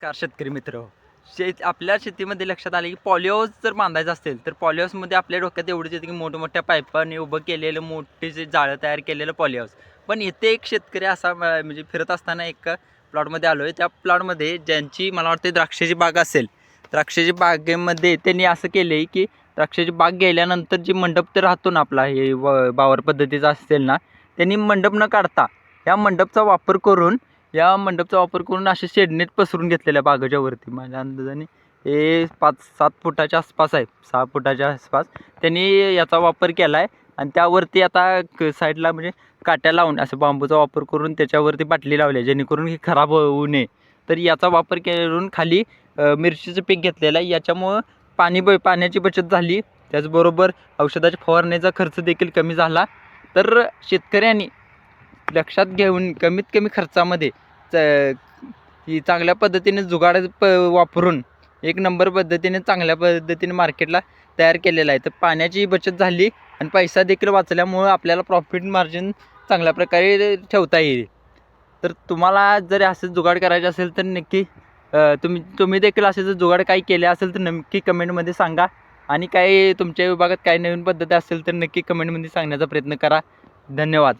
नमस्कार शेतकरी मित्र. आपल्या शेतीमध्ये लक्षात आले की पॉलिहाऊस जर बांधायचं असेल तर पॉलिहाऊसमध्ये आपल्या डोक्यात एवढंच येतं की मोठमोठ्या पाईपाने उभं केलेलं मोठे जे जाळं तयार केलेलं पॉलिहाऊस. पण इथे एक शेतकरी असा म्हणजे फिरत असताना एक प्लॉटमध्ये आलो आहे. त्या प्लॉटमध्ये ज्यांची मला वाटते द्राक्षाची बाग असेल, द्राक्षाची बागेमध्ये त्यांनी असं केलं आहे की द्राक्षाची बाग गेल्यानंतर जी मंडप तर राहतो ना आपला हे वावर पद्धतीचा असेल ना, त्यांनी मंडप न काढता या मंडपचा वापर करून असे शेडनेट पसरून घेतलेल्या बागेच्या वरती माझ्या अंदाजाने हे 5-7 फुटाच्या आसपास आहे, 6 फुटाच्या आसपास त्यांनी याचा वापर केला आहे. आणि त्यावरती आता साईडला म्हणजे काट्या लावून असं बांबूचा वापर करून त्याच्यावरती बाटली लावली आहे जेणेकरून ही खराब होऊ नये. तर याचा वापर करून खाली मिरचीचं पीक घेतलेलं आहे. याच्यामुळं पाण्याची बचत झाली, त्याचबरोबर औषधाच्या फवारण्याचा खर्च देखील कमी झाला. तर शेतकऱ्यांनी लक्षात घेऊन कमीत कमी खर्चामध्ये ही चांगल्या पद्धतीने जुगाड वापरून एक नंबर पद्धतीने चांगल्या पद्धतीने मार्केटला तयार केलेला आहे. तर पाण्याची बचत झाली आणि पैसा देखील वाचल्यामुळं आपल्याला प्रॉफिट मार्जिन चांगल्या प्रकारे ठेवता येईल. तर तुम्हाला जर असं जुगाड करायचे असेल तर नक्की तुम्ही देखील असे जर जुगाड काही केले असेल तर नक्की कमेंटमध्ये सांगा. आणि काही तुमच्या विभागात काही नवीन पद्धती असेल तर नक्की कमेंटमध्ये सांगण्याचा प्रयत्न करा. धन्यवाद.